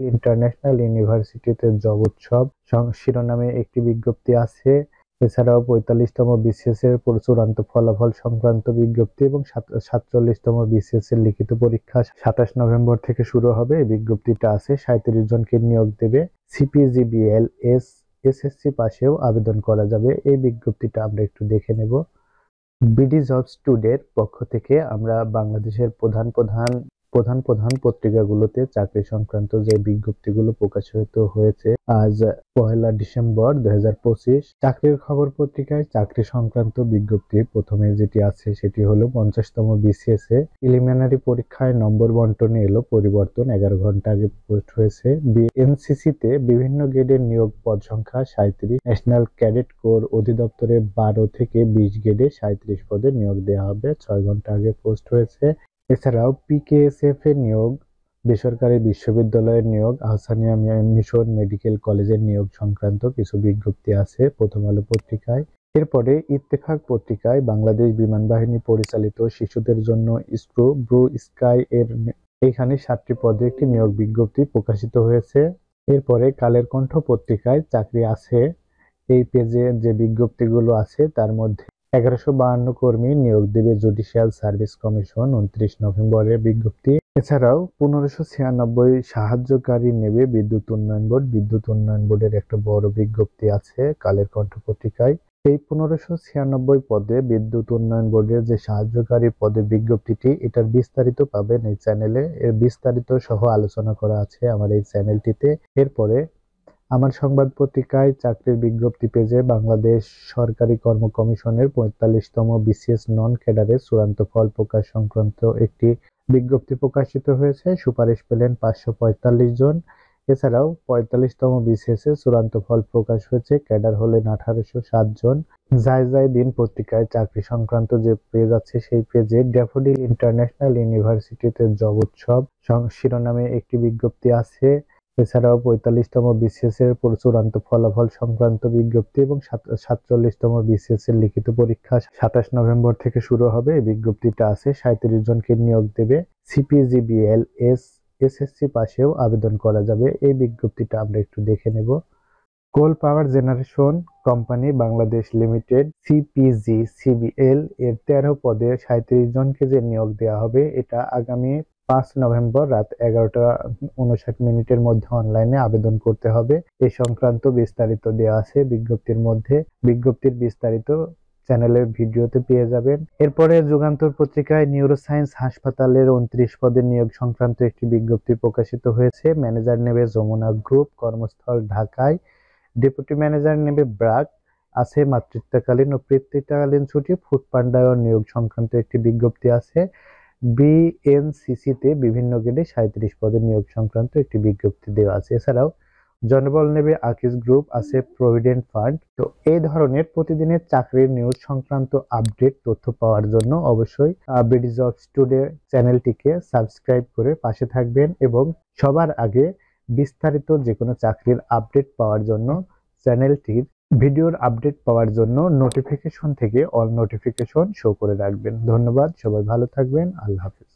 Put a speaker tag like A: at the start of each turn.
A: International ইউনিভার্সিটিতে job উৎসব শিরোনামে একটি বিজ্ঞপ্তি আছে। এছাড়াও ৪৫তম বিসিএস এর চূড়ান্ত ফলাফল সংক্রান্ত বিজ্ঞপ্তি এবং ৪৭তম বিসিএস এর লিখিত পরীক্ষা ২৭ নভেম্বর থেকে শুরু হবে। এই বিজ্ঞপ্তিটা আছে ৩৭ জনকে নিয়োগ দেবে। সিপিজিবিএল এসএসসি পাশেও আবেদন করা যাবে। এই বিজ্ঞপ্তিটা আমরা একটু দেখে নেব। বিডি জবস টুডের পক্ষ থেকে আমরা বাংলাদেশের প্রধান পত্রিকাগুলোতে চাকরি সংক্রান্ত যে বিজ্ঞপ্তিগুলো প্রকাশিত হয়েছে আজ ১লা ডিসেম্বর ২০২৫। চাকরির খবর পত্রিকায় চাকরি সংক্রান্ত বিজ্ঞপ্তি প্রথমে যেটি আছে সেটি হলো ৫০তম বিসিএস এ প্রিলিমিনারি পরীক্ষায় নম্বর বন্টনে এলো পরিবর্তন, ১১ ঘন্টা আগে পোস্ট হয়েছে। এনসিসি তে বিভিন্ন গ্রেডের নিয়োগ পদ সংখ্যা ৩৭। ন্যাশনাল ক্যাডেট কোর অধিদপ্তরে ১২ থেকে ২০ গ্রেডে ৩৭ পদে নিয়োগ দেওয়া হবে, ৬ ঘন্টা আগে পোস্ট হয়েছে। এছাড়াও পিকেএসএফ এর নিয়োগ, বেসরকারি বিশ্ববিদ্যালয়ের নিয়োগ, আহসানিয়া মিশন মেডিকেল কলেজের নিয়োগ সংক্রান্ত কিছু বিজ্ঞপ্তি আছে প্রথম আলো পত্রিকায়। এরপরে ইত্তেফাক পত্রিকায় বাংলাদেশ বিমান বাহিনী পরিচালিত শিশুদের জন্য ব্লু স্কাই এর এইখানে ৭টি পদে একটি নিয়োগ বিজ্ঞপ্তি প্রকাশিত হয়েছে। এরপরে কালের কণ্ঠ পত্রিকায় চাকরি আছে। এই পেজে যে বিজ্ঞপ্তিগুলো আছে তার মধ্যে ১১৫২ কর্মী নিয়োগ দেবে জুডিশিয়াল সার্ভিস কমিশন, ২৯ নভেম্বরের বিজ্ঞপ্তি। এছাড়াও ১৫৯৬ সাহায্যকারী নেবে বিদ্যুৎ উন্নয়ন বোর্ড। বিদ্যুৎ উন্নয়ন বোর্ডের একটা বড় বিজ্ঞপ্তি আছে কালের কণ্ঠ পত্রিকায়। এই ১৫৯৬ পদে বিদ্যুৎ উন্নয়ন বোর্ডের যে সাহায্যকারী পদের বিজ্ঞপ্তিটি, এটার বিস্তারিত পাবেন এই চ্যানেলে। এর বিস্তারিত সহ আলোচনা করা আছে আমার এই চ্যানেলটিতে। এরপরে আমার সংবাদ পত্রিকায় চাকরির বিজ্ঞপ্তি পেজে বাংলাদেশ সরকারি কর্ম কমিশনের ৪৫তম বিসিএস নন ক্যাডারের চূড়ান্ত ফল প্রকাশ সংক্রান্ত একটি বিজ্ঞপ্তি প্রকাশিত হয়েছে। সুপারিশ পেলেন ৫৪৫ জন। এছাড়াও ৪৫তম বিসিএস এর চূড়ান্ত ফল প্রকাশ হয়েছে, ক্যাডার হলেন ১৮০৭ জন। যায় দিন পত্রিকায় চাকরি সংক্রান্ত যে পেজ আছে সেই পেজে ড্যাফোডিল ইন্টারন্যাশনাল ইউনিভার্সিটিতে জব উৎসব শিরোনামে একটি বিজ্ঞপ্তি আছে। এছাড়াও ৪৫তম বিসিএস এর চূড়ান্ত ফলাফল সংক্রান্ত বিজ্ঞপ্তি এবং ৪৭তম বিসিএস এর লিখিত পরীক্ষা ২৭ নভেম্বর থেকে শুরু হবে। এই বিজ্ঞপ্তিটা আছে ৩৭ জনকে নিয়োগ দেবে। সিপিজিবিএল এসএসসি পাশেও আবেদন করা যাবে। এই বিজ্ঞপ্তিটা আমরা একটু দেখে নেব। Coal power generation company Bangladesh limited CPGCBL এর ১৩ পদে ৩৭ জনকে যে নিয়োগ দেওয়া হবে, এটা আগামী ৫ নভেম্বর রাত ১১টা ৫৯ মিনিটের মধ্যে অনলাইনে আবেদন করতে হবে। এই সংক্রান্ত বিস্তারিত দেওয়া আছে বিজ্ঞপ্তির মধ্যে। বিজ্ঞপ্তির বিস্তারিত চ্যানেলের ভিডিওতে পেয়ে যাবেন। এরপরে যুগান্তর পত্রিকায় নিউরোসায়েন্স হাসপাতালের ২৯ পদের নিয়োগ সংক্রান্ত একটি বিজ্ঞপ্তি প্রকাশিত হয়েছে। ম্যানেজার নেবে যমুনা গ্রুপ, কর্মস্থল ঢাকায়। ডেপুটি ম্যানেজার নেবে ব্র্যাক, আছে মাতৃত্বকালীন ও পিতৃত্বকালীন ছুটি। ফুড পান্ডার নিয়োগ সংক্রান্ত একটি বিজ্ঞপ্তি আছে। বিএনসিসিতে বিভিন্ন গ্রেডে ৩৭ পদে নিয়োগ সংক্রান্ত একটি বিজ্ঞপ্তি দেওয়া আছে। এছাড়াও জনবল নেবে আকিস গ্রুপ, আছে প্রভিডেন্ট ফান্ড। তো এই ধরনের প্রতিদিনের চাকরির নিউজ সংক্রান্ত আপডেট তথ্য পাওয়ার জন্য অবশ্যই বিডি জবস টুডে চ্যানেলটিকে সাবস্ক্রাইব করে পাশে থাকবেন এবং সবার আগে বিস্তারিত যে কোনো চাকরির আপডেট পাওয়ার জন্য চ্যানেলটির ভিডিওর আপডেট পাওয়ার জন্য নোটিফিকেশন থেকে অল নোটিফিকেশন শো করে রাখবেন। ধন্যবাদ, সবাই ভালো থাকবেন। আল্লাহ হাফেজ।